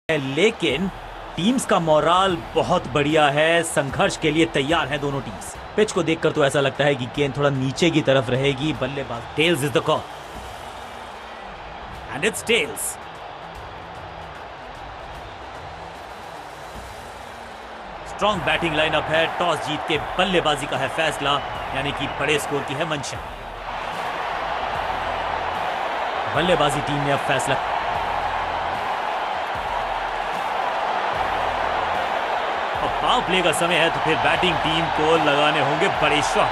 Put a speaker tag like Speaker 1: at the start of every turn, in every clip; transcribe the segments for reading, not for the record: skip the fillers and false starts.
Speaker 1: लेकिन टीम्स का मोराल बहुत बढ़िया है, संघर्ष के लिए तैयार है दोनों टीम्स। पिच को देखकर तो ऐसा लगता है कि गेंद थोड़ा नीचे की तरफ रहेगी। बल्लेबाज tails is the call and it's tails. Strong batting lineup है। टॉस जीत के बल्लेबाजी का है फैसला, यानी कि बड़े स्कोर की है मंशा। बल्लेबाजी टीम ने अब फैसला। पावर प्ले का समय है तो फिर बैटिंग टीम को लगाने होंगे बड़े शॉट।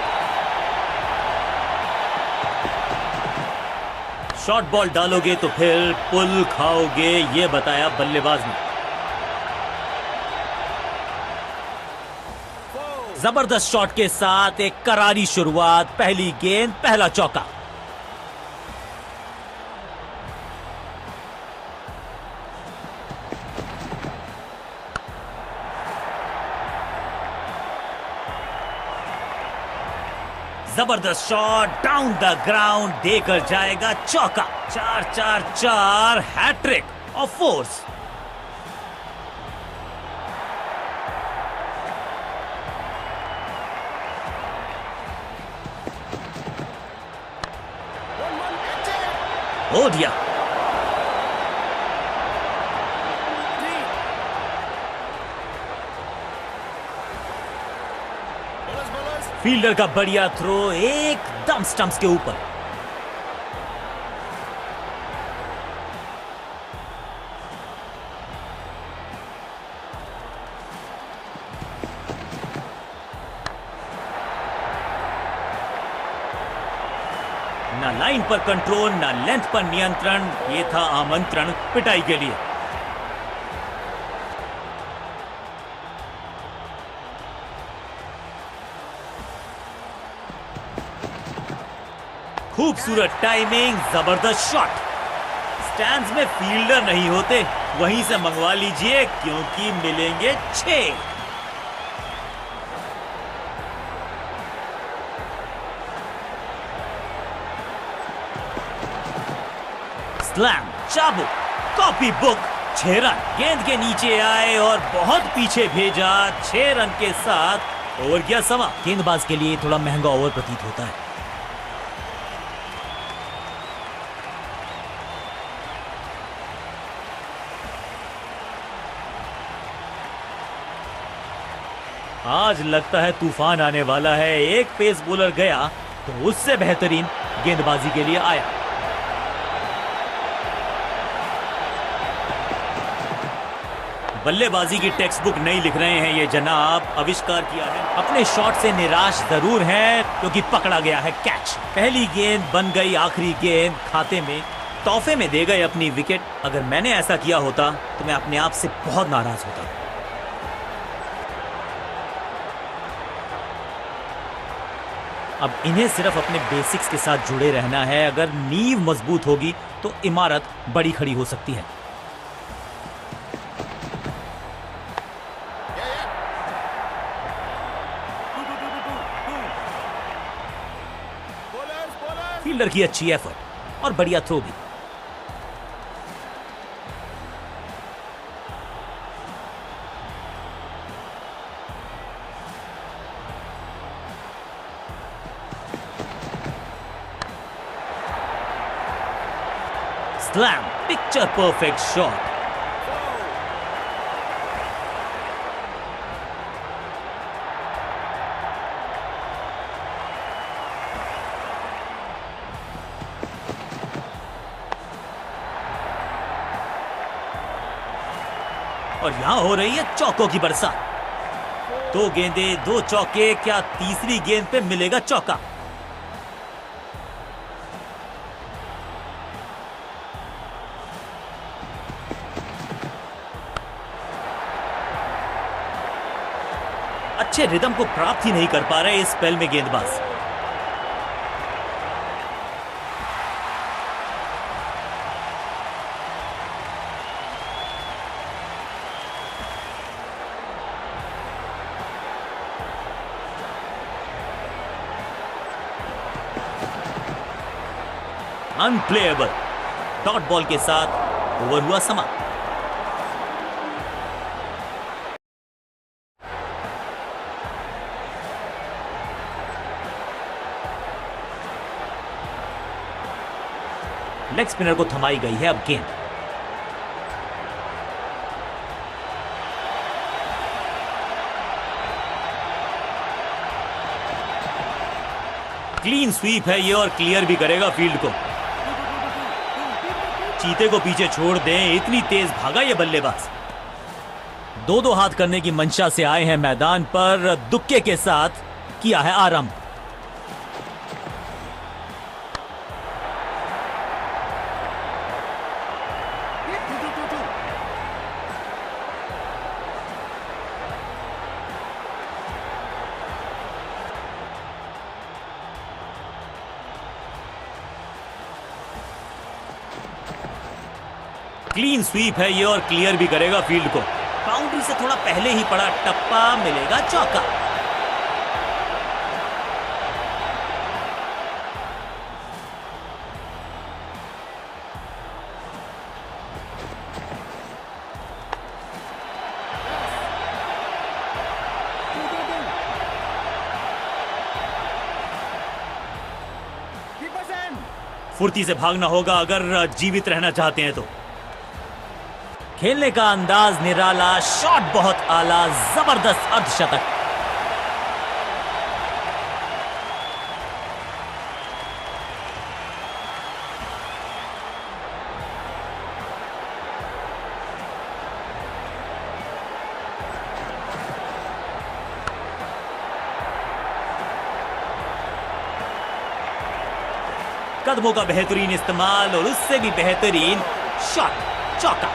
Speaker 1: शॉर्ट बॉल डालोगे तो फिर पुल खाओगे, ये बताया बल्लेबाज ने। जबरदस्त शॉट के साथ एक करारी शुरुआत। पहली गेंद पहला चौका। जबरदस्त शॉट डाउन द ग्राउंड, देकर जाएगा चौका। 4-4-4 हैट्रिक ऑफ फोर्स। हो दिया। फील्डर का बढ़िया थ्रो एकदम स्टंप्स के ऊपर। ना लाइन पर कंट्रोल, ना लेंथ पर नियंत्रण। ये था आमंत्रण पिटाई के लिए। खूबसूरत टाइमिंग, जबरदस्त शॉट। स्टैंड्स में फील्डर नहीं होते, वहीं से मंगवा लीजिए क्योंकि मिलेंगे 6। स्लैम, चाबुक, कॉपी बुक। 6 रन गेंद के नीचे आए और बहुत पीछे भेजा। 6 रन के साथ ओवर गया समा। गेंदबाज के लिए थोड़ा महंगा ओवर प्रतीत होता है। आज लगता है तूफान आने वाला है। एक पेस बॉलर गया तो उससे बेहतरीन गेंदबाजी के लिए आया। बल्लेबाजी की टेक्स्ट बुक नहीं लिख रहे हैं ये जनाब, आविष्कार किया है। अपने शॉट से निराश जरूर हैं क्योंकि पकड़ा गया है कैच। पहली गेंद बन गई आखिरी गेंद, खाते में तोहफे में दे गए अपनी विकेट। अगर मैंने ऐसा किया होता तो मैं अपने आप से बहुत नाराज होता। अब इन्हें सिर्फ अपने बेसिक्स के साथ जुड़े रहना है। अगर नींव मजबूत होगी तो इमारत बड़ी खड़ी हो सकती है। फील्डर की अच्छी एफर्ट और बढ़िया थ्रो भी। Slam, picture perfect shot. और यहां हो रही है चौकों की बरसात। 2 गेंदें 2 चौके, क्या तीसरी गेंद पे मिलेगा चौका? अच्छे रिदम को प्राप्त ही नहीं कर पा रहे इस स्पेल में गेंदबाज। अनप्लेएबल। डॉट बॉल के साथ ओवर हुआ समाप्त। लेग स्पिनर को थमाई गई है अब गेंद। क्लीन स्वीप है ये और क्लियर भी करेगा फील्ड को। चीते को पीछे छोड़ दें, इतनी तेज भागा ये बल्लेबाज। दो हाथ करने की मंशा से आए हैं मैदान पर, दुक्के के साथ किया है आरंभ। क्लीन स्वीप है ये और क्लियर भी करेगा फील्ड को। बाउंड्री से थोड़ा पहले ही पड़ा टप्पा, मिलेगा चौका। फुर्ती से भागना होगा अगर जीवित रहना चाहते हैं तो। खेलने का अंदाज निराला, शॉट बहुत आला, जबरदस्त अर्धशतक। कदमों का बेहतरीन इस्तेमाल और उससे भी बेहतरीन शॉट, चौका।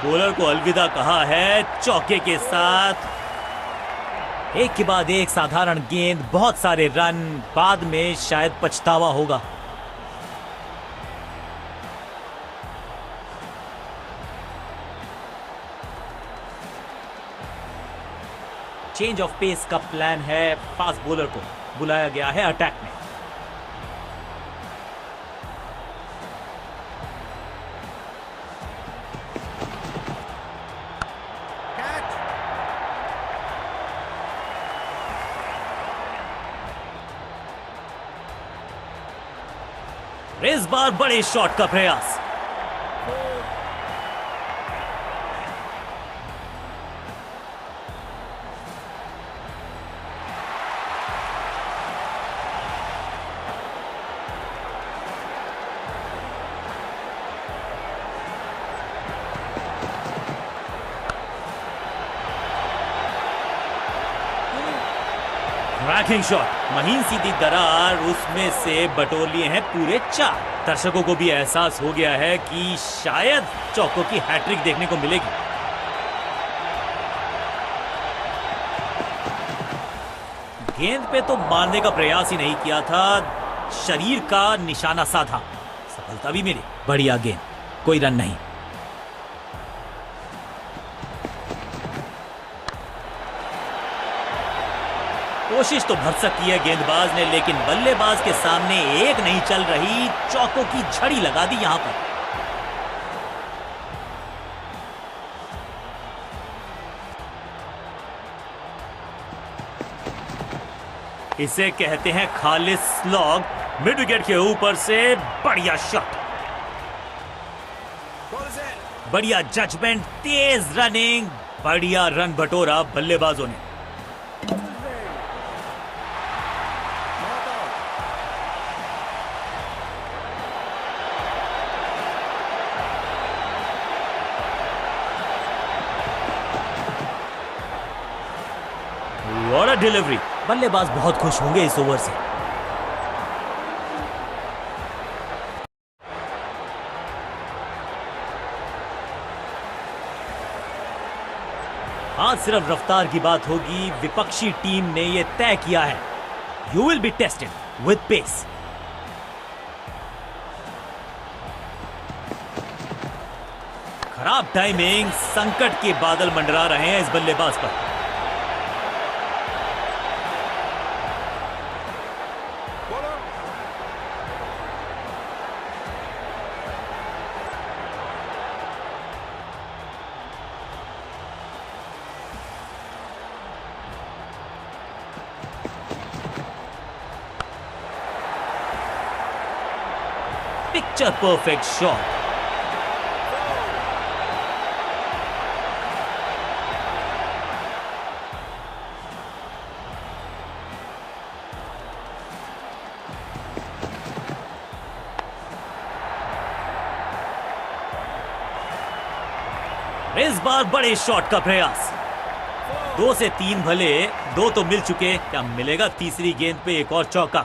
Speaker 1: बॉलर को अलविदा कहा है चौके के साथ। एक के बाद एक साधारण गेंद, बहुत सारे रन, बाद में शायद पछतावा होगा। चेंज ऑफ पेस का प्लान है, फास्ट बॉलर को बुलाया गया है अटैक में। इस बार बड़े शॉट का प्रयास। क्रैकिंग शॉट, महीन सीधी दरार, उसमें से बटोर लिए हैं पूरे 4। दर्शकों को भी एहसास हो गया है कि शायद चौकों की हैट्रिक देखने को मिलेगी। गेंद पे तो मारने का प्रयास ही नहीं किया था, शरीर का निशाना साधा, सफलता भी मिली। बढ़िया गेंद, कोई रन नहीं। कोशिश तो भरसक की है गेंदबाज ने, लेकिन बल्लेबाज के सामने एक नहीं चल रही, चौकों की झड़ी लगा दी यहां पर। इसे कहते हैं खालिस स्लॉग, मिड विकेट के ऊपर से बढ़िया शॉट, बढ़िया जजमेंट, तेज रनिंग, बढ़िया रन बटोरा बल्लेबाजों ने। What a delivery. बल्लेबाज बहुत खुश होंगे इस ओवर से। आज सिर्फ रफ्तार की बात होगी, विपक्षी टीम ने यह तय किया है, you will be tested with pace. खराब टाइमिंग, संकट के बादल मंडरा रहे हैं इस बल्लेबाज पर। Picture perfect shot. इस बार बड़े शॉट का प्रयास। 2 से 3 भले, 2 तो मिल चुके, क्या मिलेगा तीसरी गेंद पे एक और चौका।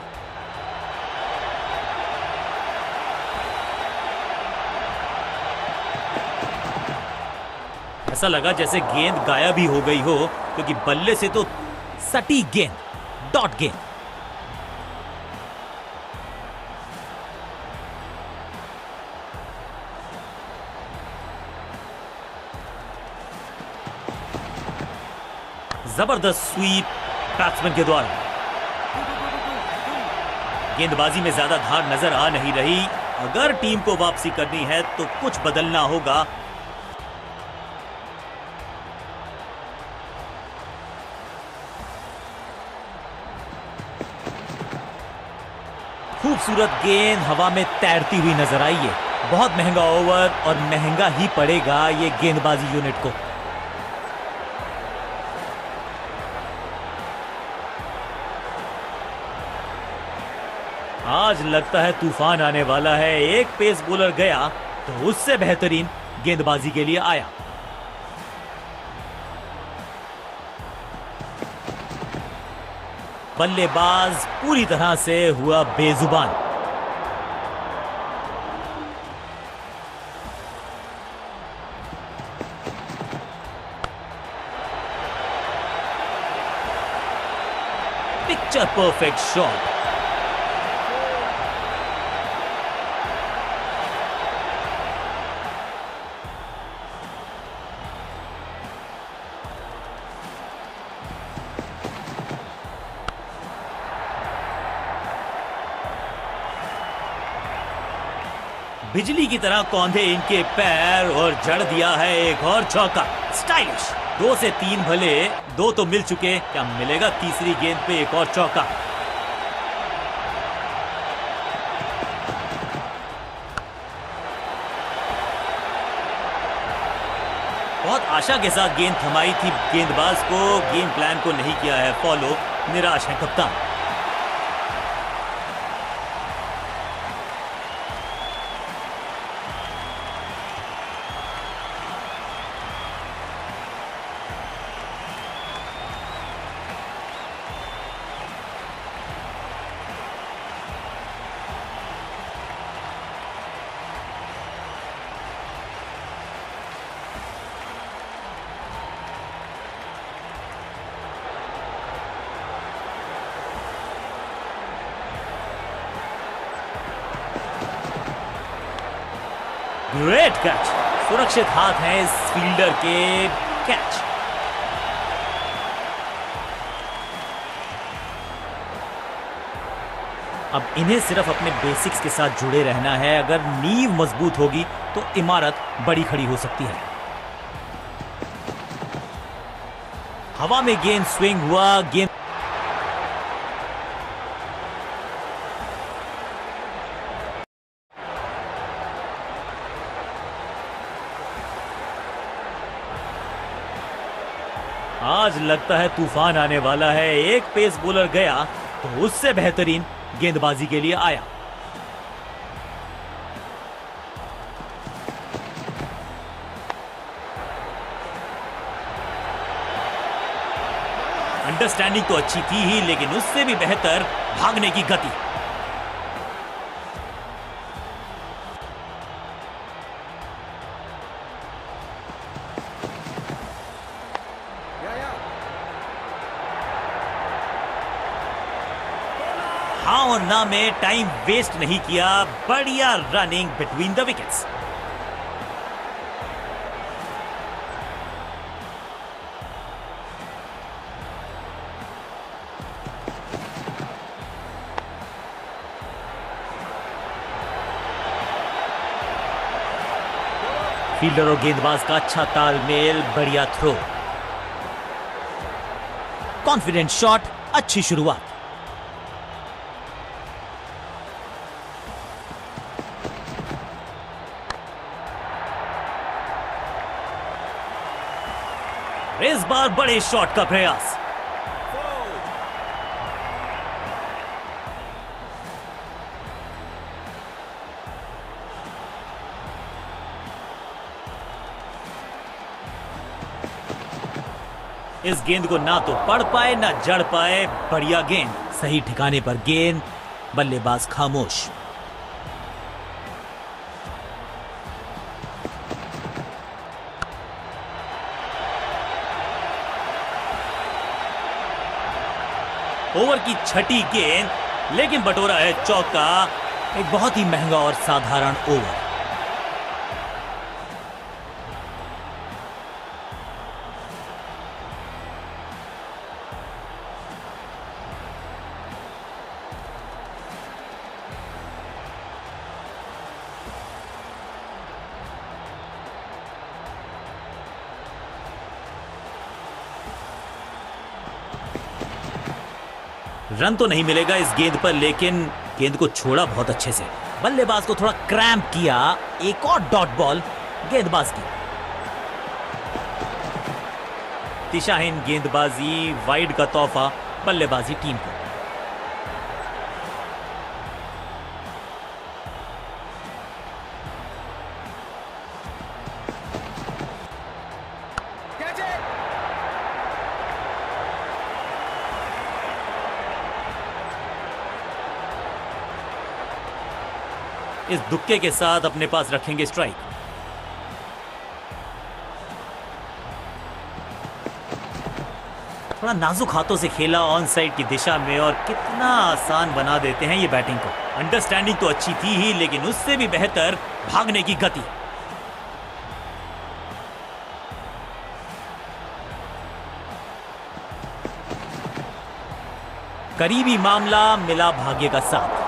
Speaker 1: ऐसा लगा जैसे गेंद गायब ही हो गई हो, क्योंकि बल्ले से तो सटीक गेंद, डॉट गेंद। जबरदस्त स्वीप बैट्समैन के द्वारा। गेंदबाजी में ज्यादा धार नजर आ नहीं रही। अगर टीम को वापसी करनी है तो कुछ बदलना होगा। खूबसूरत गेंद हवा में तैरती हुई नजर आई है। बहुत महंगा ओवर और महंगा ही पड़ेगा ये गेंदबाजी यूनिट को। आज लगता है तूफान आने वाला है। एक पेस बॉलर गया तो उससे बेहतरीन गेंदबाजी के लिए आया। बल्लेबाज पूरी तरह से हुआ बेजुबान। Picture perfect shot. बिजली की तरह कौंधे इनके पैर और जड़ दिया है एक और चौका। स्टाइलिश। 2 से 3 भले, 2 तो मिल चुके, क्या मिलेगा तीसरी गेंद पे एक और चौका। बहुत आशा के साथ गेंद थमाई थी गेंदबाज को, गेम प्लान को नहीं किया है फॉलो। निराश है कप्तान। Great catch. सुरक्षित हाथ है इस फील्डर के। कैच। अब इन्हें सिर्फ अपने बेसिक्स के साथ जुड़े रहना है। अगर नींव मजबूत होगी तो इमारत बड़ी खड़ी हो सकती है। हवा में गेंद स्विंग हुआ। गेंद आज लगता है तूफान आने वाला है। एक पेस बॉलर गया तो उससे बेहतरीन गेंदबाजी के लिए आया। अंडरस्टैंडिंग तो अच्छी थी ही, लेकिन उससे भी बेहतर भागने की गति। हाँ और ना में टाइम वेस्ट नहीं किया। बढ़िया running between the wickets. Fielder और गेंदबाज का अच्छा तालमेल। बढ़िया थ्रो। Confident shot. अच्छी शुरुआत। इस बार बड़े शॉट का प्रयास। इस गेंद को ना तो पढ़ पाए ना जड़ पाए। बढ़िया गेंद, सही ठिकाने पर गेंद, बल्लेबाज खामोश। ओवर की छठी गेंद, लेकिन बटोरा है चौका। एक बहुत ही महंगा और साधारण ओवर। रन तो नहीं मिलेगा इस गेंद पर, लेकिन गेंद को छोड़ा बहुत अच्छे से। बल्लेबाज को थोड़ा क्रैम्प किया। एक और डॉट बॉल गेंदबाज की। दिशाहीन गेंदबाजी, वाइड का तोहफा बल्लेबाजी टीम को। इस दुक्के के साथ अपने पास रखेंगे स्ट्राइक। थोड़ा नाजुक हाथों से खेला ऑन साइड की दिशा में, और कितना आसान बना देते हैं ये बैटिंग को। अंडरस्टैंडिंग तो अच्छी थी ही, लेकिन उससे भी बेहतर भागने की गति। करीबी मामला, मिला भाग्य का साथ।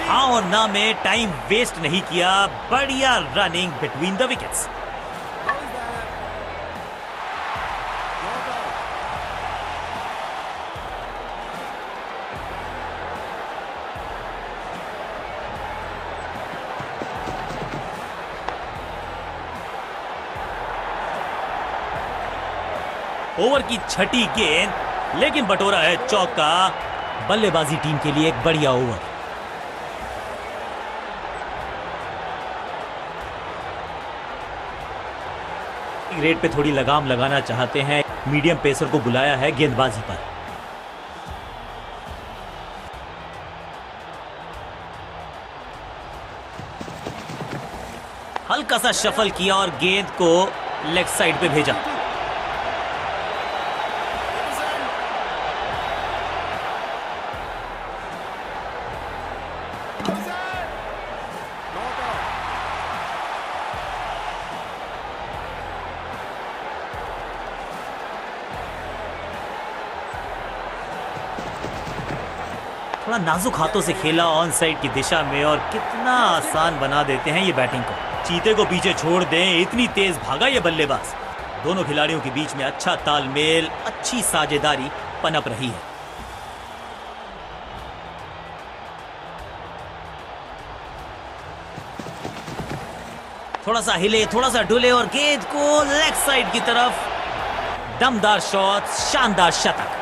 Speaker 1: हाँ और ना में टाइम वेस्ट नहीं किया। बढ़िया running between the wickets. Over की छठी गेंद, लेकिन बटोरा है चौका। बल्लेबाजी टीम के लिए एक बढ़िया ओवर। रेट पे थोड़ी लगाम लगाना चाहते हैं। मीडियम पेसर को बुलाया है गेंदबाजी पर। हल्का सा शफल किया और गेंद को लेग साइड पे भेजा। थोड़ा नाजुक हाथों से खेला ऑन साइड की दिशा में, और कितना आसान बना देते हैं ये बैटिंग को। चीते को पीछे छोड़ दें, इतनी तेज भागा ये बल्लेबाज। दोनों खिलाड़ियों के बीच में अच्छा तालमेल, अच्छी साझेदारी पनप रही है। थोड़ा सा हिले, थोड़ा सा डुले, और गेंद को लेग साइड की तरफ। दमदार शॉट, शानदार शतक।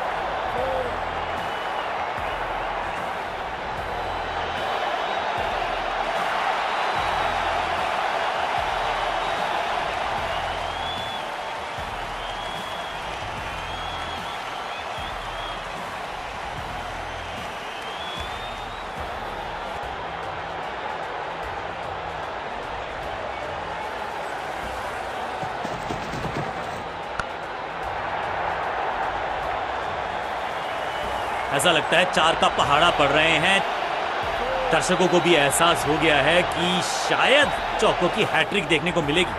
Speaker 1: ऐसा लगता है चार का पहाड़ा पड़ रहे हैं। दर्शकों को भी एहसास हो गया है कि शायद चौकों की हैट्रिक देखने को मिलेगी।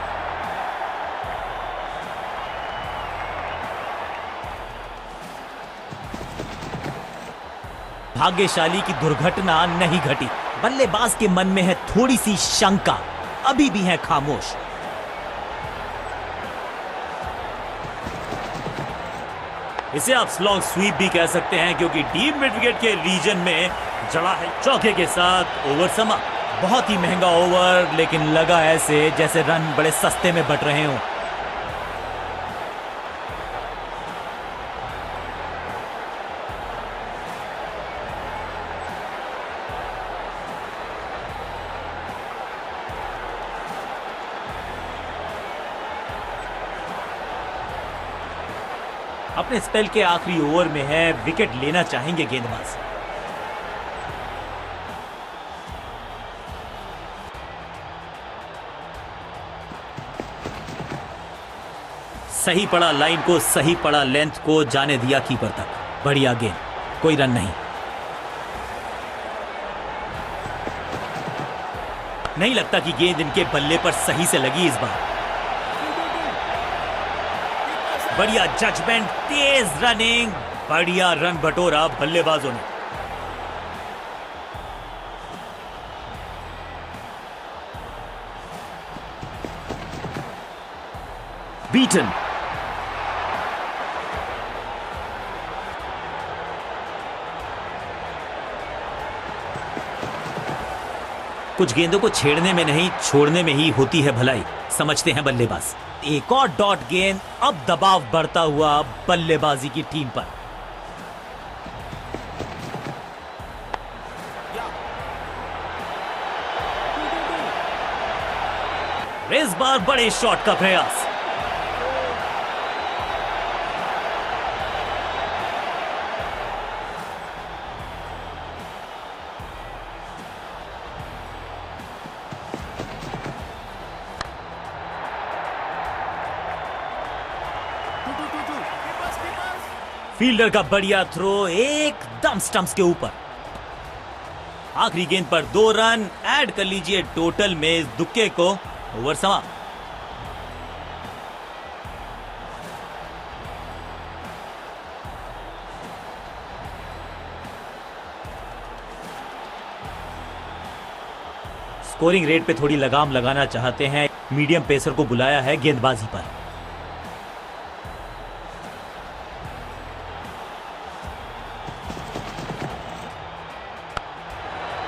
Speaker 1: भाग्यशाली की दुर्घटना नहीं घटी। बल्लेबाज के मन में है थोड़ी सी शंका, अभी भी है खामोश। इसे आप स्लॉग स्वीप भी कह सकते हैं क्योंकि डीप मिड विकेट के रीजन में जड़ा है। चौके के साथ ओवर समाप्त। बहुत ही महंगा ओवर, लेकिन लगा ऐसे जैसे रन बड़े सस्ते में बट रहे हों। अपने स्पेल के आखिरी ओवर में है, विकेट लेना चाहेंगे गेंदबाज। सही पड़ा लाइन को, सही पड़ा लेंथ को, जाने दिया कीपर तक। बढ़िया गेंद, कोई रन नहीं। नहीं लगता कि गेंद इनके बल्ले पर सही से लगी इस बार। बढ़िया जजमेंट, तेज रनिंग, बढ़िया रन बटोरा बल्लेबाजों ने। बीटन, कुछ गेंदों को छेड़ने में नहीं, छोड़ने में ही होती है भलाई, समझते हैं बल्लेबाज। एक और डॉट गेंद, अब दबाव बढ़ता हुआ बल्लेबाजी की टीम पर। इस बार बड़े शॉट का प्रयास। फील्डर का बढ़िया थ्रो, एकदम स्टंप्स के ऊपर। आखिरी गेंद पर 2 रन ऐड कर लीजिए टोटल में इस दुक्के को। ओवर समाप्त। स्कोरिंग रेट पे थोड़ी लगाम लगाना चाहते हैं, मीडियम पेसर को बुलाया है गेंदबाजी पर।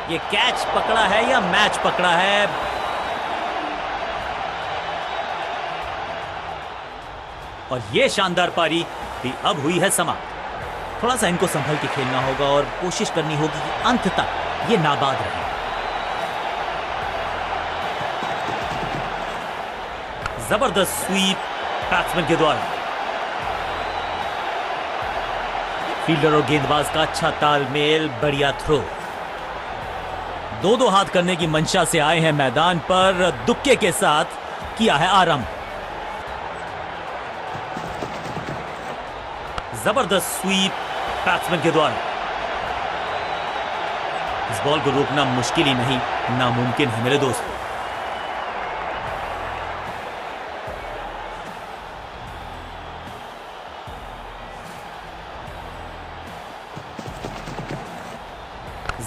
Speaker 1: ये कैच पकड़ा है या मैच पकड़ा है? और ये शानदार पारी भी अब हुई है समाप्त। थोड़ा सा इनको संभल के खेलना होगा और कोशिश करनी होगी कि अंत तक ये नाबाद रहे। जबरदस्त स्वीप बैट्समैन के द्वारा। फील्डर और गेंदबाज का अच्छा तालमेल, बढ़िया थ्रो। 2-2 हाथ करने की मंशा से आए हैं मैदान पर, दुक्के के साथ किया है आरंभ। जबरदस्त स्वीप बैट्समैन के द्वारा। इस बॉल को रोकना मुश्किल ही नहीं, नामुमकिन है मेरे दोस्त।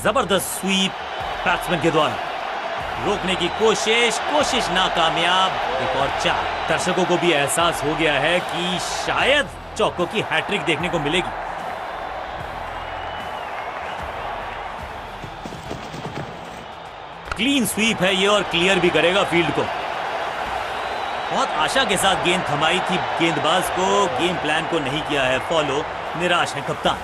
Speaker 1: जबरदस्त स्वीप बैट्समैन के द्वारा। रोकने की कोशिश नाकामयाब। एक और 4। दर्शकों को भी एहसास हो गया है कि शायद चौकों की हैट्रिक देखने को मिलेगी। क्लीन स्वीप है ये और क्लियर भी करेगा फील्ड को। बहुत आशा के साथ गेंद थमाई थी गेंदबाज को, गेम प्लान को नहीं किया है फॉलो। निराश है कप्तान।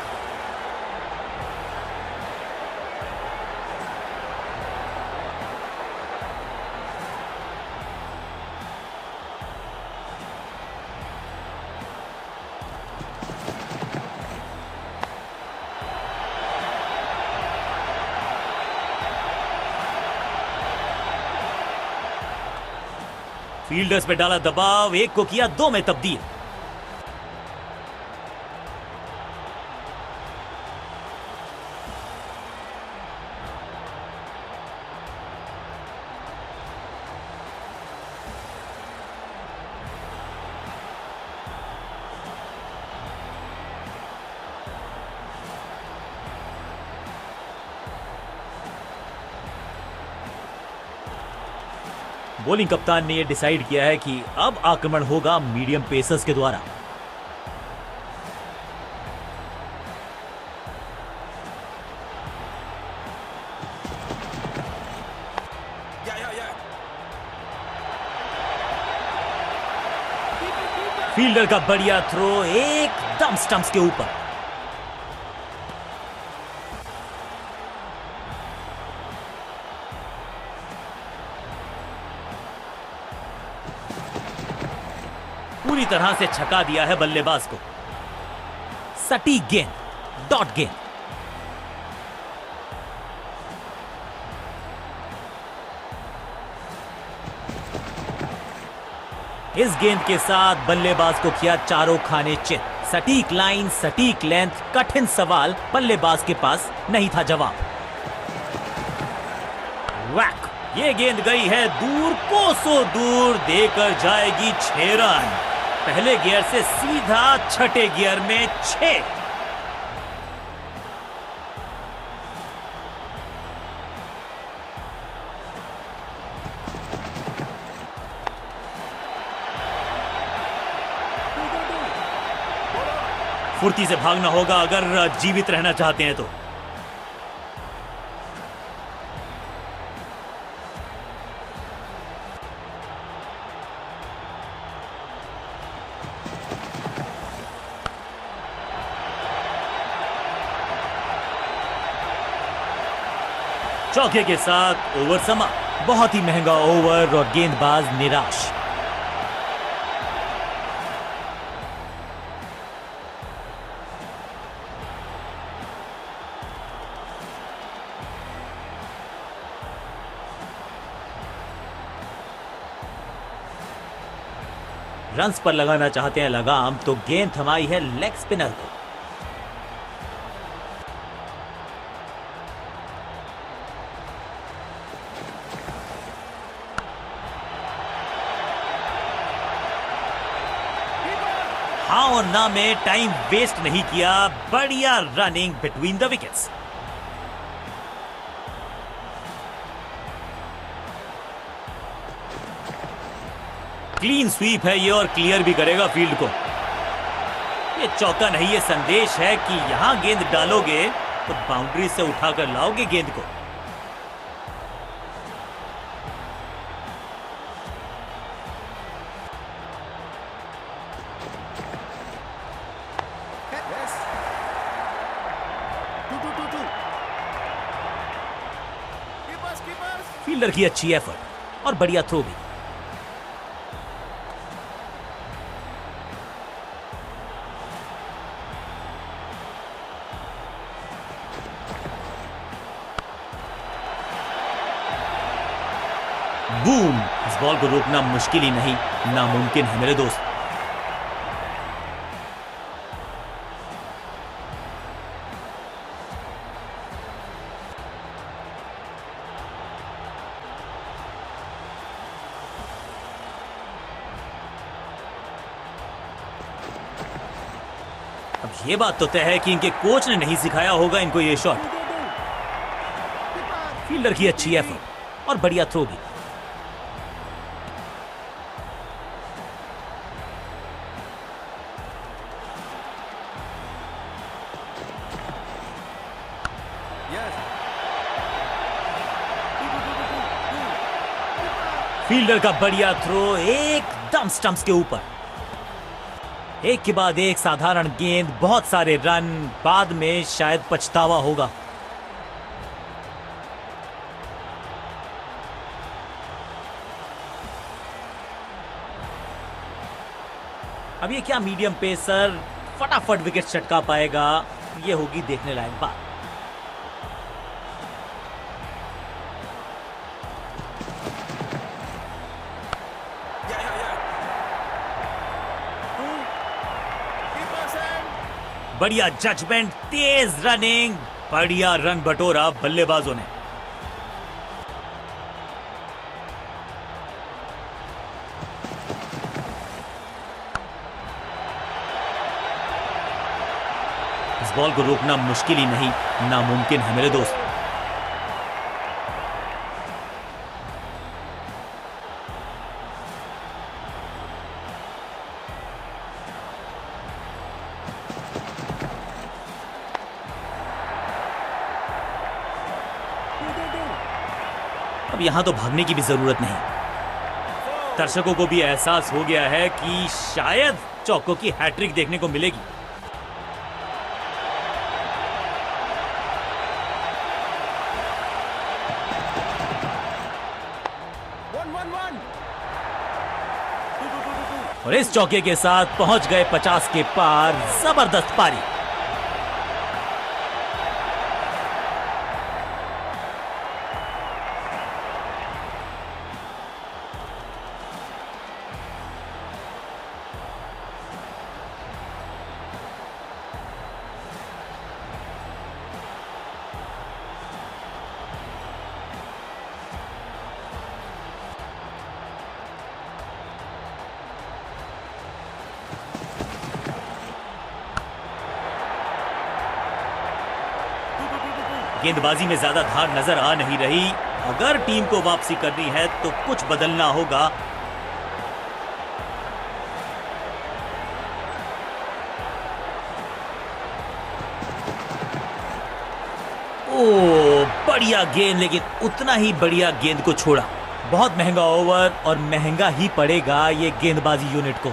Speaker 1: फील्डर्स पे डाला दबाव, 1 को किया 2 में तब्दील। बॉलिंग कप्तान ने यह डिसाइड किया है कि अब आक्रमण होगा मीडियम पेसर्स के द्वारा। फील्डर का बढ़िया थ्रो एकदम स्टंप्स के ऊपर। पूरी तरह से छका दिया है बल्लेबाज को। सटीक गेंद, डॉट गेंद। इस गेंद के साथ बल्लेबाज को किया चारों खाने चित। सटीक लाइन, सटीक लेंथ, कठिन सवाल, बल्लेबाज के पास नहीं था जवाब। वैक, ये गेंद गई है दूर, कोसों दूर, देकर जाएगी 6 रन। पहले गियर से सीधा छठे गियर में 6। फुर्ती से भागना होगा अगर जीवित रहना चाहते हैं तो। चौके के साथ ओवर समाप्त। बहुत ही महंगा ओवर और गेंदबाज निराश। रन्स पर लगाना चाहते हैं लगाम तो गेंद थमाई है लेग स्पिनर को। हाँ और ना में टाइम वेस्ट नहीं किया। बढ़िया running between the wickets. Clean sweep है ये और क्लियर भी करेगा फील्ड को। ये चौका नहीं, ये संदेश है कि यहां गेंद डालोगे तो बाउंड्री से उठाकर लाओगे गेंद को। फील्डर की अच्छी एफर्ट और बढ़िया थ्रो भी। बूम! इस बॉल को रोकना मुश्किल ही नहीं, नामुमकिन है मेरे दोस्त। अब ये बात तो तय है कि इनके कोच ने नहीं सिखाया होगा इनको ये शॉट। फील्डर की अच्छी एफर्ट और बढ़िया थ्रो भी। फील्डर का बढ़िया थ्रो एकदम स्टंप्स के ऊपर। एक के बाद एक साधारण गेंद, बहुत सारे रन, बाद में शायद पछतावा होगा। अब ये क्या मीडियम पेसर फटाफट विकेट चटका पाएगा, ये होगी देखने लायक बात। बढ़िया जजमेंट, तेज रनिंग, बढ़िया रन बटोरा बल्लेबाजों ने। इस बॉल को रोकना मुश्किल ही नहीं, नामुमकिन है मेरे दोस्त। अब यहां तो भागने की भी जरूरत नहीं। दर्शकों को भी एहसास हो गया है कि शायद चौकों की हैट्रिक देखने को मिलेगी। और इस चौके के साथ पहुंच गए 50 के पार। जबरदस्त पारी। गेंदबाजी में ज्यादा धार नजर आ नहीं रही। अगर टीम को वापसी करनी है तो कुछ बदलना होगा। ओ, बढ़िया गेंद, लेकिन उतना ही बढ़िया गेंद को छोड़ा। बहुत महंगा ओवर और महंगा ही पड़ेगा ये गेंदबाजी यूनिट को।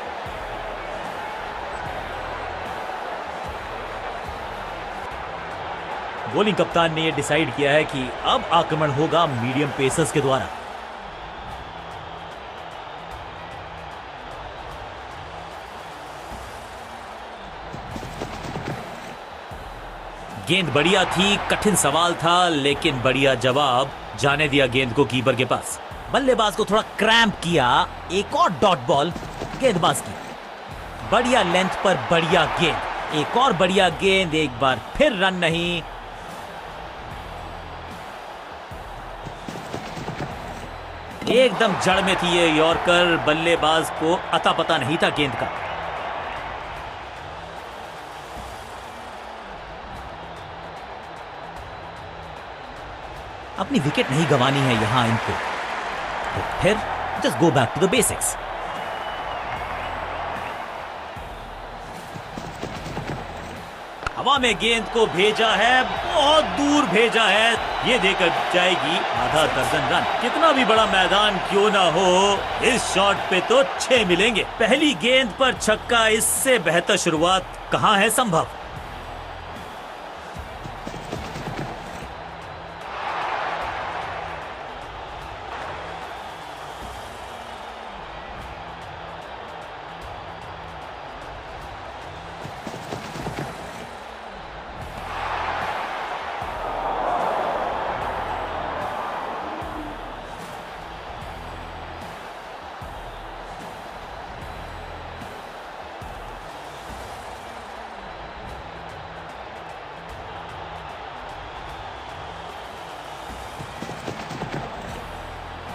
Speaker 1: बॉलिंग कप्तान ने यह डिसाइड किया है कि अब आक्रमण होगा मीडियम पेसर्स के द्वारा। गेंद बढ़िया थी, कठिन सवाल था, लेकिन बढ़िया जवाब। जाने दिया गेंद को कीपर के पास। बल्लेबाज को थोड़ा क्रैम्प किया। एक और डॉट बॉल गेंदबाज की। बढ़िया लेंथ पर बढ़िया गेंद। एक और बढ़िया गेंद। एक बार फिर रन नहीं। एकदम जड़ में थी ये यॉर्कर। बल्लेबाज को अता पता नहीं था गेंद का। अपनी विकेट नहीं गंवानी है यहां इनको, तो फिर just go back to the basics. हवा में गेंद को भेजा है, बहुत दूर भेजा है। ये देकर जाएगी आधा दर्जन रन। कितना भी बड़ा मैदान क्यों ना हो, इस शॉट पे तो 6 मिलेंगे। पहली गेंद पर छक्का, इससे बेहतर शुरुआत कहां है संभव।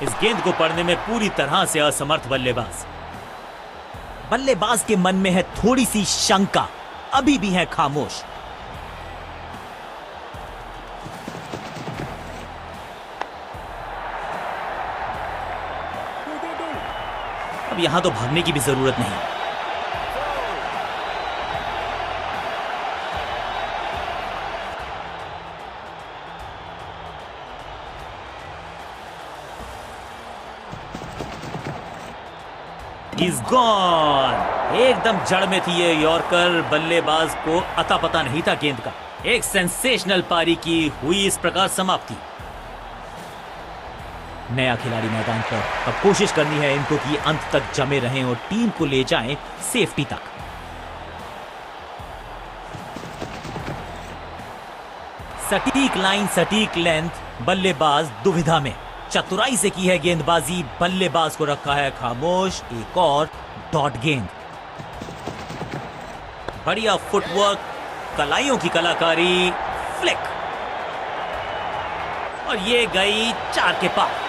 Speaker 1: इस गेंद को पढ़ने में पूरी तरह से असमर्थ बल्लेबाज। बल्लेबाज के मन में है थोड़ी सी शंका, अभी भी है खामोश। अब यहां तो भागने की भी जरूरत नहीं। He's gone। एकदम जड़ में थी ये यॉर्कर। बल्लेबाज को अता पता नहीं था गेंद का। एक सेंसेशनल पारी की हुई इस प्रकार समाप्ति। नया खिलाड़ी मैदान पर। अब कोशिश करनी है इनको कि अंत तक जमे रहें और टीम को ले जाएं सेफ्टी तक। सटीक लाइन, सटीक लेंथ। बल्लेबाज दुविधा में। चतुराई से की है गेंदबाजी। बल्लेबाज को रखा है खामोश। एक और डॉट गेंद। बढ़िया फुटवर्क, कलाइयों की कलाकारी, फ्लिक, और ये गई 4 के पार।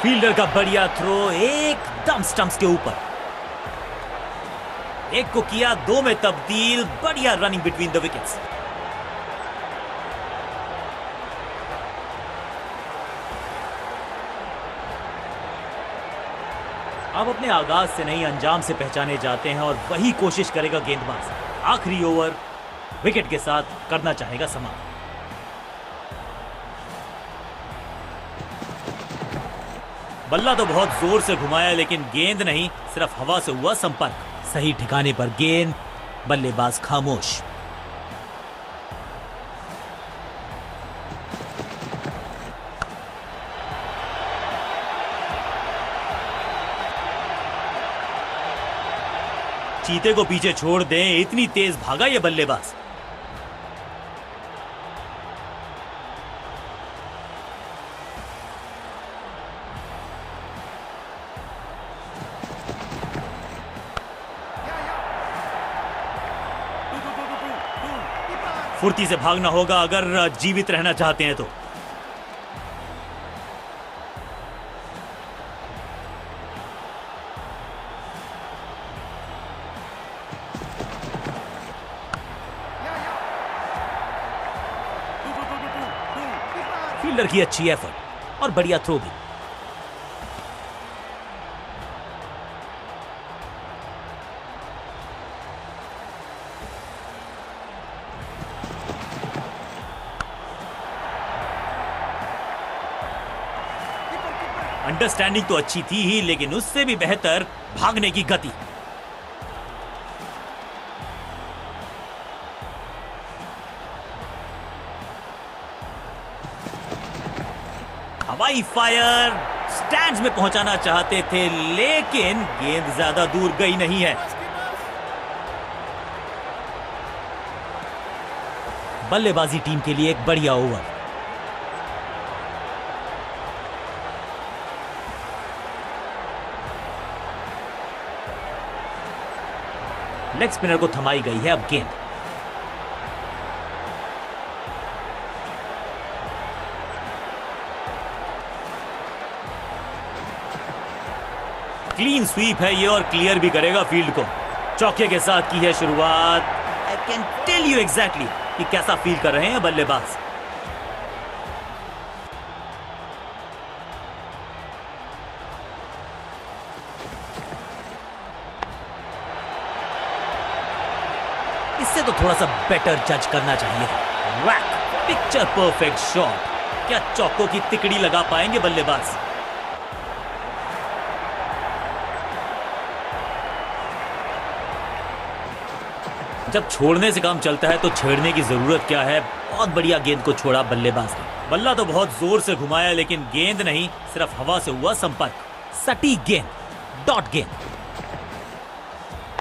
Speaker 1: फील्डर का बढ़िया थ्रो, एकदम स्टंप्स के ऊपर। एक को किया 2 में तब्दील। बढ़िया रनिंग बिटवीन द विकेट्स। अब अपने आगाज से नहीं अंजाम से पहचाने जाते हैं और वही कोशिश करेगा गेंदबाज। आखिरी ओवर विकेट के साथ करना चाहेगा समाप्त। बल्ला तो बहुत जोर से घुमाया लेकिन गेंद नहीं, सिर्फ हवा से हुआ संपर्क। सही ठिकाने पर गेंद, बल्लेबाज खामोश। चीते को पीछे छोड़ दें, इतनी तेज भागा ये बल्लेबाज। फुर्ती से भागना होगा अगर जीवित रहना चाहते हैं तो। फील्डर की अच्छी एफर्ट और बढ़िया थ्रो भी। अंडरस्टैंडिंग तो अच्छी थी ही, लेकिन उससे भी बेहतर भागने की गति। हवाई फायर, स्टैंड्स में पहुंचाना चाहते थे लेकिन गेंद ज्यादा दूर गई नहीं है। बल्लेबाजी टीम के लिए एक बढ़िया ओवर। लेग स्पिनर को थमाई गई है अब गेंद। क्लीन स्वीप है ये और क्लियर भी करेगा फील्ड को। चौके के साथ की है शुरुआत। I can tell you exactly कि कैसा फील कर रहे हैं बल्लेबाज। इससे तो थोड़ा सा बेटर जज करना चाहिए। Rack, picture perfect shot. क्या चौकों की तिकड़ी लगा पाएंगे बल्लेबाज? जब छोड़ने से काम चलता है तो छेड़ने की जरूरत क्या है। बहुत बढ़िया गेंद को छोड़ा बल्लेबाज ने। बल्ला तो बहुत जोर से घुमाया लेकिन गेंद नहीं, सिर्फ हवा से हुआ संपर्क। सटीक गेंद, डॉट गेंद।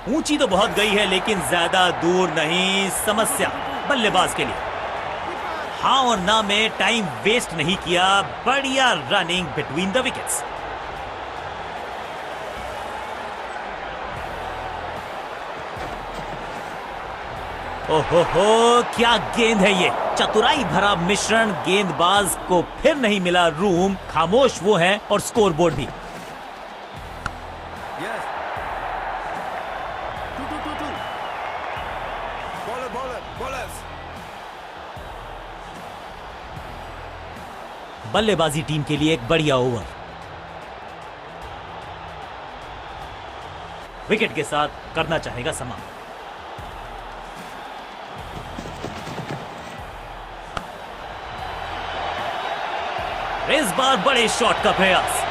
Speaker 1: ऊंची तो बहुत गई है लेकिन ज्यादा दूर नहीं। समस्या बल्लेबाज के लिए। हाँ और ना में टाइम वेस्ट नहीं किया। बढ़िया रनिंग बिटवीन द विकेट्स। ओहो हो, क्या गेंद है ये। चतुराई भरा मिश्रण। गेंदबाज को फिर नहीं मिला रूम। खामोश वो है और स्कोरबोर्ड भी। बल्लेबाजी टीम के लिए एक बढ़िया ओवर। विकेट के साथ करना चाहेगा समाप्त। इस बार बड़े शॉट का प्रयास।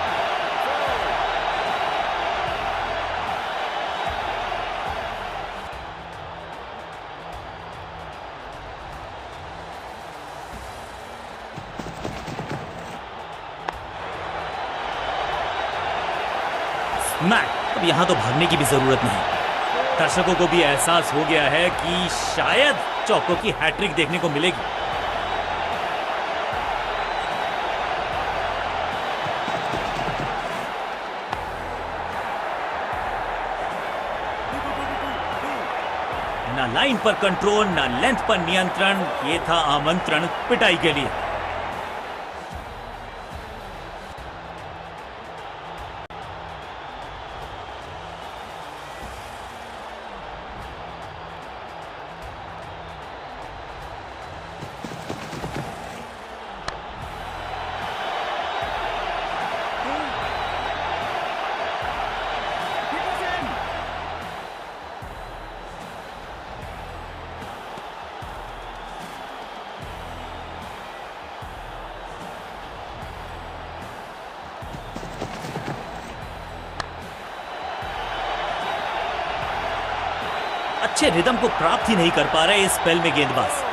Speaker 1: अब यहां तो भागने की भी जरूरत नहीं। दर्शकों को भी एहसास हो गया है कि शायद चौकों की हैट्रिक देखने को मिलेगी। ना लाइन पर कंट्रोल, ना लेंथ पर नियंत्रण। ये था आमंत्रण पिटाई के लिए। अच्छे रिदम को प्राप्त ही नहीं कर पा रहे इस स्पेल में गेंदबाज।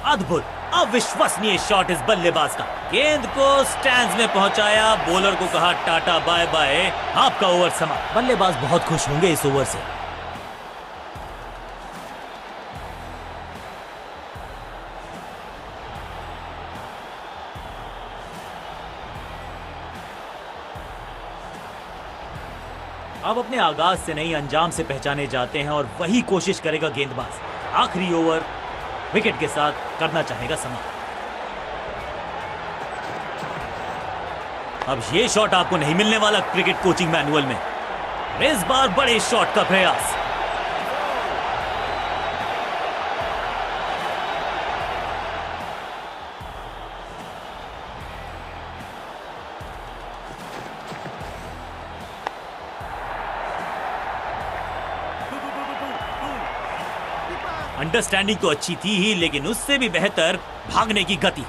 Speaker 1: अद्भुत, अविश्वसनीय शॉट इस बल्लेबाज का। गेंद को स्टैंड्स में पहुंचाया, बॉलर को कहा टाटा बाय बाय, आपका ओवर समाप्त। बल्लेबाज बहुत खुश होंगे इस ओवर से। अब अपने आगाज से नहीं अंजाम से पहचाने जाते हैं और वही कोशिश करेगा गेंदबाज। आखिरी ओवर विकेट के साथ करना चाहेगा समाप्त। अब ये शॉट आपको नहीं मिलने वाला क्रिकेट कोचिंग मैनुअल में। इस बार बड़े शॉट का प्रयास। अंडरस्टैंडिंग तो अच्छी थी ही, लेकिन उससे भी बेहतर भागने की गति।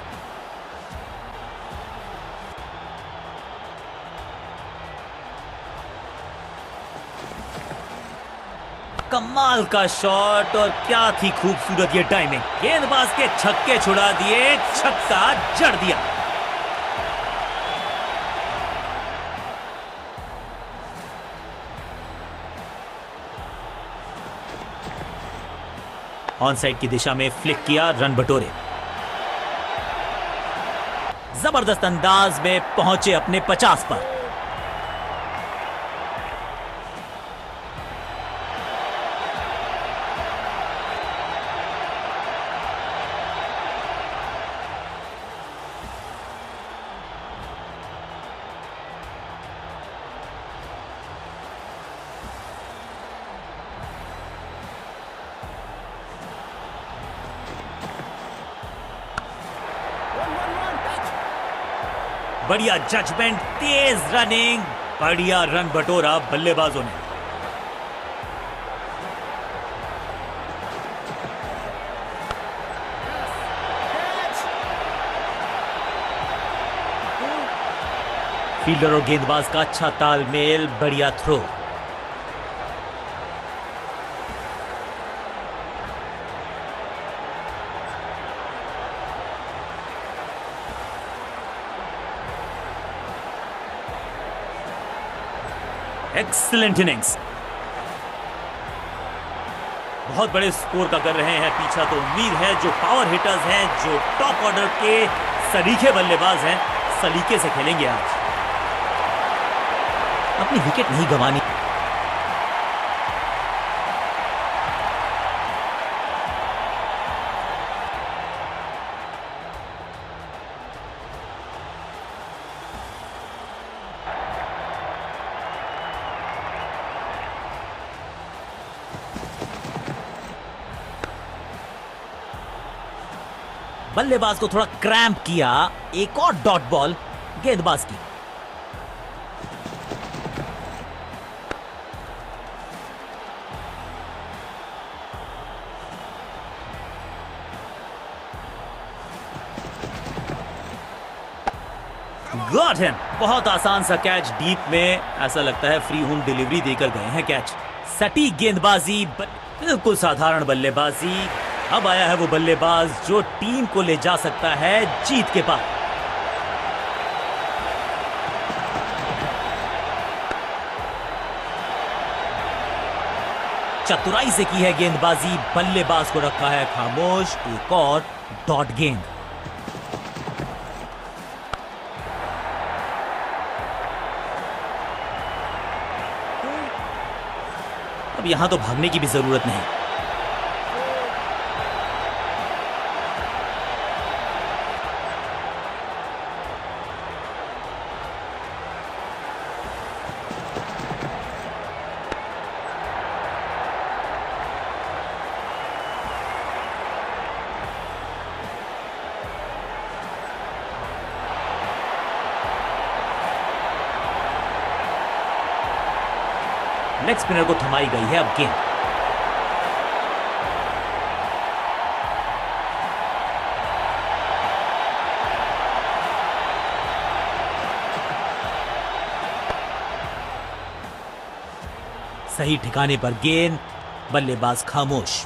Speaker 1: कमाल का शॉट और क्या थी खूबसूरत ये टाइमिंग। गेंदबाज के छक्के छुड़ा दिए, छक्का जड़ दिया। ऑन साइड की दिशा में फ्लिक किया, रन बटोरे। जबरदस्त अंदाज में पहुंचे अपने 50 पर। बढ़िया जजमेंट, तेज रनिंग, बढ़िया रन बटोरा बल्लेबाजों ने। फील्डर और गेंदबाज का अच्छा तालमेल, बढ़िया थ्रो। Excellent innings. बहुत बड़े स्कोर का कर रहे हैं पीछा, तो उम्मीद है जो पावर हिटर्स हैं, जो टॉप ऑर्डर के सलीके बल्लेबाज हैं, सलीके से खेलेंगे आज। अपनी विकेट नहीं गंवानी। बल्लेबाज को थोड़ा क्रैम्प किया, एक और डॉट बॉल गेंदबाज की। Got him. बहुत आसान सा कैच डीप में, ऐसा लगता है फ्री होम डिलीवरी देकर गए हैं कैच। सटीक गेंदबाजी, बिल्कुल साधारण बल्लेबाजी। अब आया है वो बल्लेबाज जो टीम को ले जा सकता है जीत के पार। चतुराई से की है गेंदबाजी, बल्लेबाज को रखा है खामोश। एक और डॉट गेंद। अब यहां तो भागने की भी जरूरत नहीं। लेग स्पिनर को थमाई गई है अब गेंद। सही ठिकाने पर गेंद, बल्लेबाज खामोश।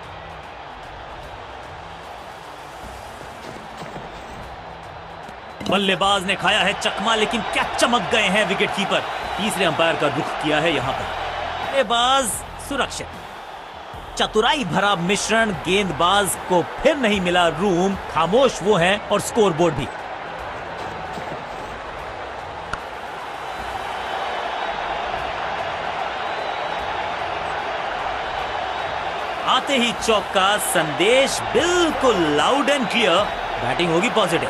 Speaker 1: बल्लेबाज ने खाया है चकमा, लेकिन क्या चमक गए हैं विकेटकीपर। तीसरे अंपायर का रुख किया है यहां पर। बल्लेबाज सुरक्षित। चतुराई भरा मिश्रण, गेंदबाज को फिर नहीं मिला रूम, खामोश वो हैं और स्कोरबोर्ड भी। आते ही चौका, संदेश बिल्कुल लाउड एंड क्लियर, बैटिंग होगी पॉजिटिव।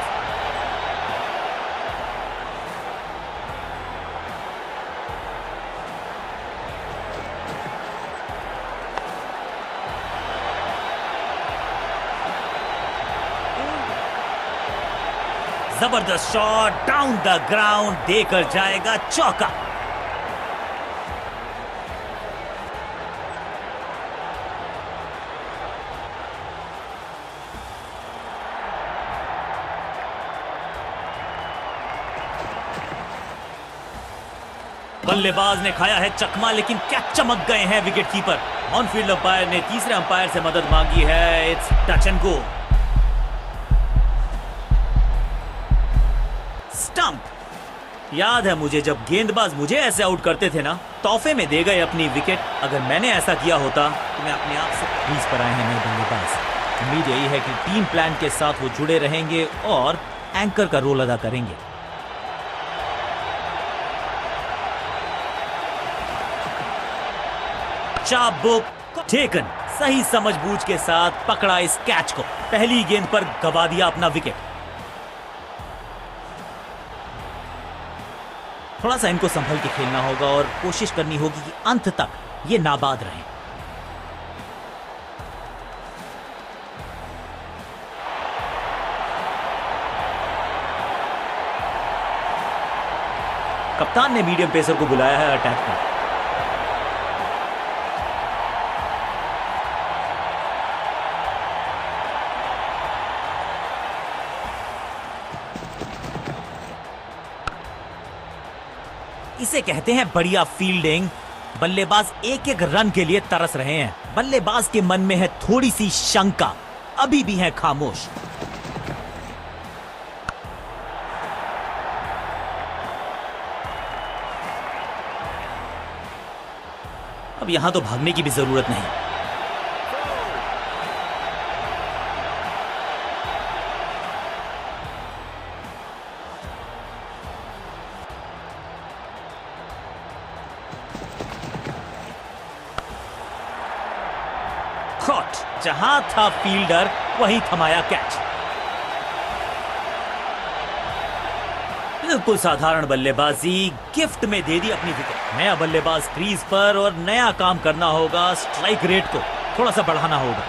Speaker 1: जबरदस्त शॉट, डाउन द ग्राउंड, देकर जाएगा चौका। बल्लेबाज ने खाया है चकमा, लेकिन क्या चमक गए हैं विकेटकीपर। ऑनफील्ड अंपायर ने तीसरे अंपायर से मदद मांगी है। It's touch and go. Stump. याद है मुझे, जब गेंदबाज मुझे ऐसे आउट करते थे ना, तोहफे में दे गए अपनी विकेट। अगर मैंने ऐसा किया होता तो मैं अपने आप से क्रीज पर आए हैं नए बल्लेबाज। उम्मीद यही है कि टीम प्लान के साथ वो जुड़े रहेंगे और एंकर का रोल अदा करेंगे। चाबुक टेकन, सही समझबूझ के साथ पकड़ा इस कैच को। पहली गेंद पर गवा दिया अपना विकेट। थोड़ा सा इनको संभल के खेलना होगा और कोशिश करनी होगी कि अंत तक ये नाबाद रहें। कप्तान ने मीडियम पेसर को बुलाया है अटैक पर। इसे कहते हैं बढ़िया फील्डिंग। बल्लेबाज एक एक रन के लिए तरस रहे हैं। बल्लेबाज के मन में है थोड़ी सी शंका, अभी भी है खामोश। अब यहां तो भागने की भी जरूरत नहीं। जहां था फील्डर वहीं थमाया कैच। बिल्कुल साधारण बल्लेबाजी, गिफ्ट में दे दी अपनी विकेट। नया बल्लेबाज क्रीज पर और नया काम करना होगा। स्ट्राइक रेट को थोड़ा सा बढ़ाना होगा।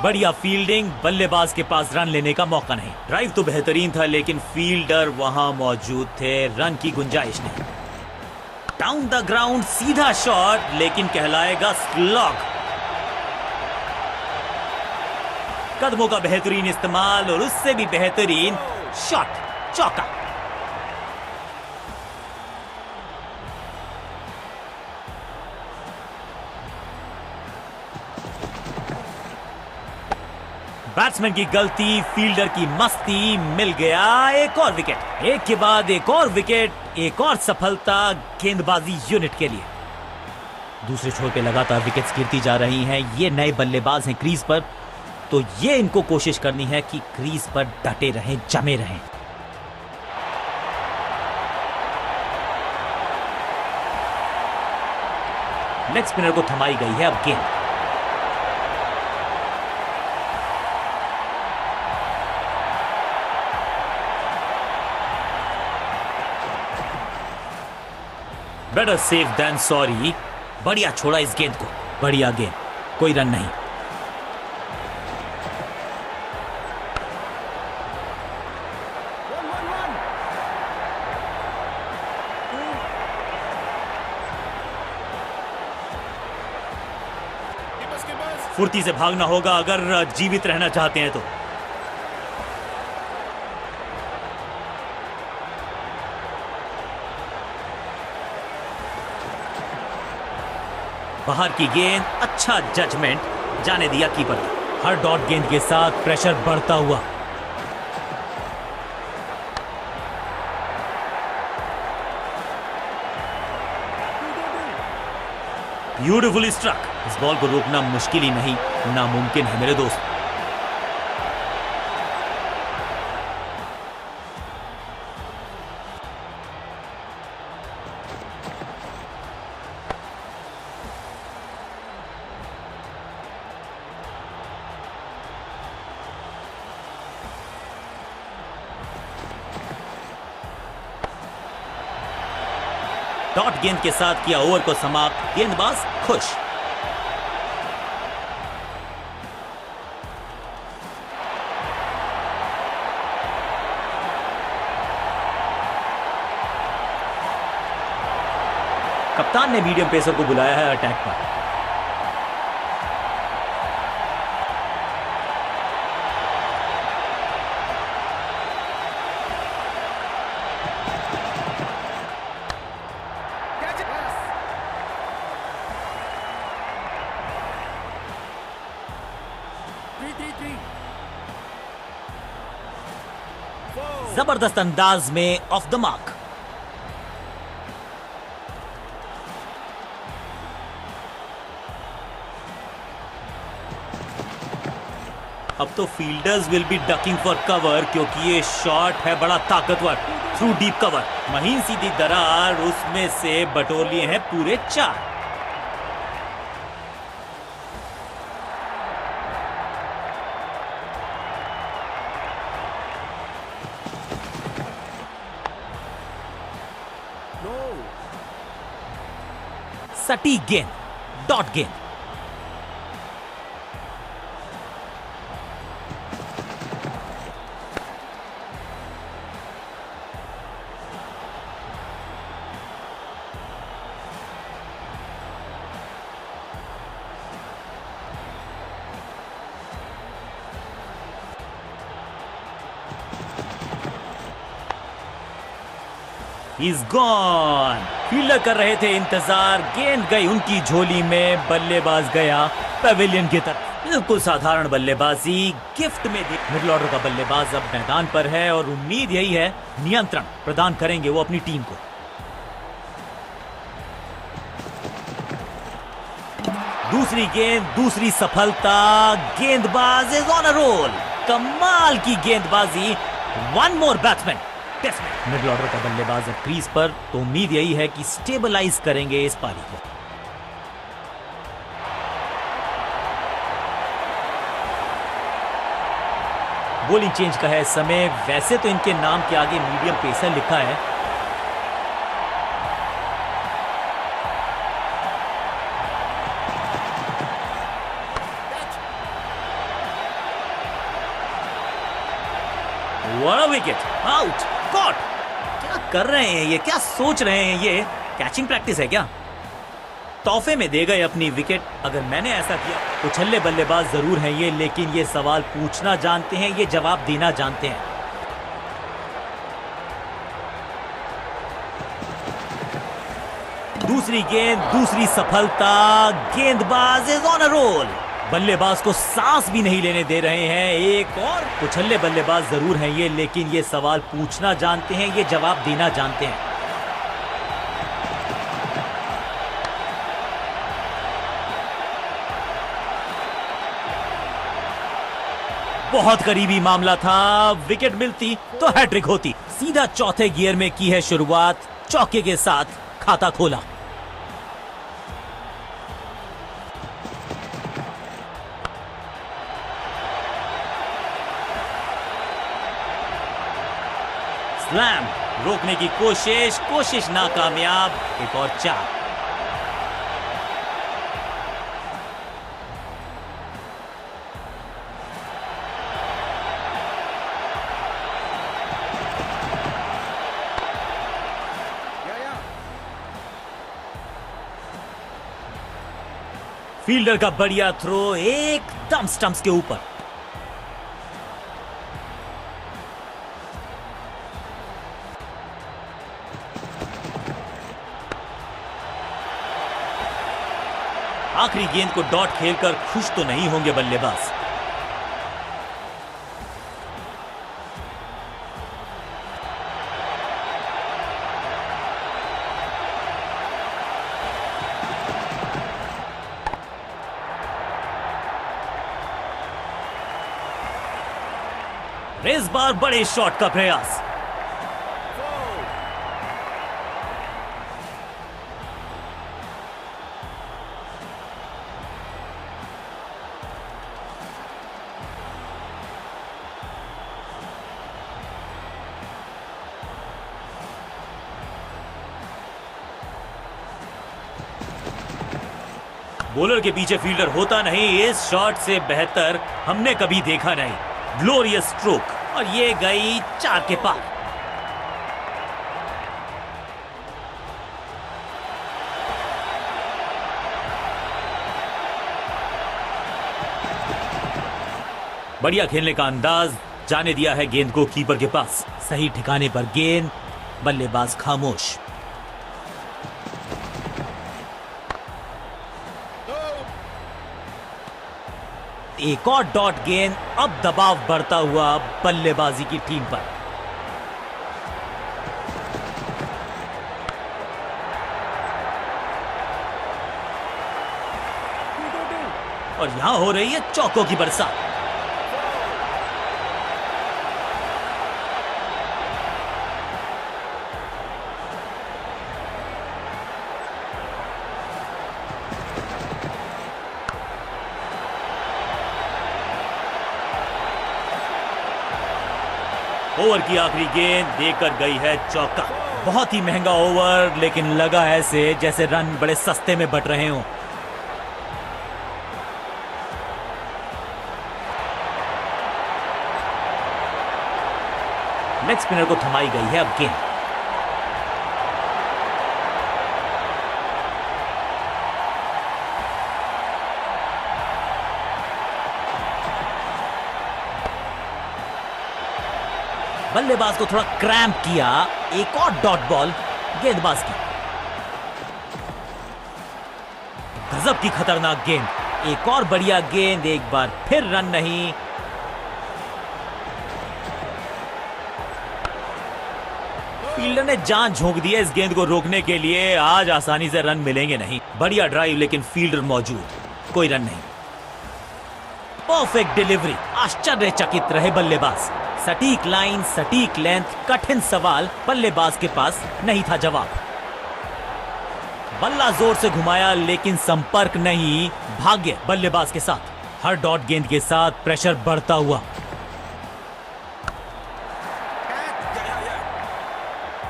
Speaker 1: बढ़िया फील्डिंग, बल्लेबाज के पास रन लेने का मौका नहीं। ड्राइव तो बेहतरीन था, लेकिन फील्डर वहां मौजूद थे, रन की गुंजाइश नहीं। डाउन द ग्राउंड, सीधा शॉट, लेकिन कहलाएगा स्लॉग। कदमों का बेहतरीन इस्तेमाल और उससे भी बेहतरीन शॉट, चौका। बैट्समैन की गलती, फील्डर की मस्ती, मिल गया एक और विकेट। एक के बाद एक और विकेट, एक और सफलता गेंदबाजी यूनिट के लिए। दूसरे छोर पे लगातार विकेट्स गिरती जा रही हैं। ये नए बल्लेबाज हैं क्रीज पर, तो ये इनको कोशिश करनी है कि क्रीज पर डटे रहें, जमे रहें। लेग स्पिनर को थमाई गई है अब गेंद। Better safe than sorry. बढ़िया छोड़ा इस गेंद को, बढ़िया गेंद, कोई रन नहीं। फुर्ती से भागना होगा अगर जीवित रहना चाहते हैं तो। बाहर की गेंद, अच्छा जजमेंट, जाने दिया कीपर। हर डॉट गेंद के साथ प्रेशर बढ़ता हुआ। Beautifully struck. इस बॉल को रोकना मुश्किल ही नहीं, नामुमकिन है मेरे दोस्त। डॉट गेंद के साथ किया ओवर को समाप्त, गेंदबाज खुश। कप्तान ने मीडियम पेसर को बुलाया है अटैक पर। जबरदस्त अंदाज में ऑफ द मार्क। अब तो fielders will be ducking for cover, क्योंकि ये शॉट है बड़ा ताकतवर थ्रू डीप कवर। महीन सीधी दरार, उसमें से बटोर लिए हैं पूरे 4। सटीक गेंद, डॉट गेंद। He's gone. फील्डर कर रहे थे इंतजार, गेंद गई उनकी झोली में, बल्लेबाज गया पवेलियन की तरफ। बिल्कुल साधारण बल्लेबाजी गिफ्ट में दी। मिडिल ऑर्डर का बल्लेबाज अब मैदान पर है और उम्मीद यही है नियंत्रण प्रदान करेंगे वो अपनी टीम को। दूसरी गेंद, दूसरी सफलता, गेंदबाज इज ऑन अ रोल। कमाल की गेंदबाजी। One more batsman. Middle order का बल्लेबाज अब क्रीज पर, तो उम्मीद यही है कि स्टेबलाइज करेंगे इस पारी को। बॉलिंग चेंज का है समय। वैसे तो इनके नाम के आगे मीडियम पेसर लिखा है। What a wicket! Out! Caught! क्या कर रहे हैं ये, क्या सोच रहे हैं ये? कैचिंग प्रैक्टिस है क्या? तोहफे में दे गए अपनी विकेट। अगर मैंने ऐसा किया तो छल्ले बल्लेबाज जरूर हैं ये, लेकिन ये सवाल पूछना जानते हैं, ये जवाब देना जानते हैं। दूसरी गेंद, दूसरी सफलता, गेंदबाज इज ऑन अ रोल। बल्लेबाज को सांस भी नहीं लेने दे रहे हैं। एक और। उछल्ले बल्लेबाज जरूर हैं ये, लेकिन ये सवाल पूछना जानते हैं, ये जवाब देना जानते हैं। बहुत करीबी मामला था। विकेट मिलती तो हैट्रिक होती। सीधा चौथे गियर में की है शुरुआत, चौके के साथ खाता खोला। स्लैम रोकने की कोशिश नाकामयाब। एक और 4। फील्डर का बढ़िया थ्रो एकदम स्टंप्स के ऊपर। आखिरी गेंद को डॉट खेलकर खुश तो नहीं होंगे बल्लेबाज। इस बार बड़े शॉट का प्रयास। बॉलर के पीछे फील्डर होता नहीं, इस शॉट से बेहतर हमने कभी देखा नहीं। ग्लोरियस स्ट्रोक, और ये गई 4 के पार। बढ़िया खेलने का अंदाज, जाने दिया है गेंद को कीपर के पास। सही ठिकाने पर गेंद, बल्लेबाज खामोश। एक और डॉट गेंद, अब दबाव बढ़ता हुआ बल्लेबाजी की टीम पर। और यहां हो रही है चौकों की बरसात। ओवर की आखिरी गेंद देकर गई है चौका। बहुत ही महंगा ओवर, लेकिन लगा ऐसे जैसे रन बड़े सस्ते में बट रहे हों। लेग स्पिनर को थमाई गई है अब गेंद। बल्लेबाज को थोड़ा क्रैम्प किया। एक और डॉट बॉल गेंदबाज की। गजब की खतरनाक गेंद। एक और बढ़िया गेंद, एक बार फिर रन नहीं। फील्डर ने जान झोंक दी है इस गेंद को रोकने के लिए। आज आसानी से रन मिलेंगे नहीं। बढ़िया ड्राइव, लेकिन फील्डर मौजूद, कोई रन नहीं। परफेक्ट डिलीवरी, आश्चर्यचकित रहे बल्लेबाज। सटीक लाइन, सटीक लेंथ, कठिन सवाल, बल्लेबाज के पास नहीं था जवाब। बल्ला जोर से घुमाया, लेकिन संपर्क नहीं। भाग्य बल्लेबाज के साथ। हर डॉट गेंद के साथ प्रेशर बढ़ता हुआ।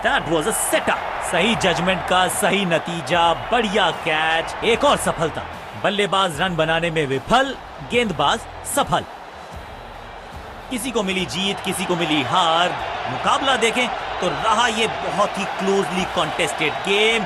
Speaker 1: That was a setup. सही जजमेंट का सही नतीजा, बढ़िया कैच, एक और सफलता। बल्लेबाज रन बनाने में विफल, गेंदबाज सफल। किसी को मिली जीत, किसी को मिली हार। मुकाबला देखें तो रहा ये बहुत ही क्लोजली कॉन्टेस्टेड गेम।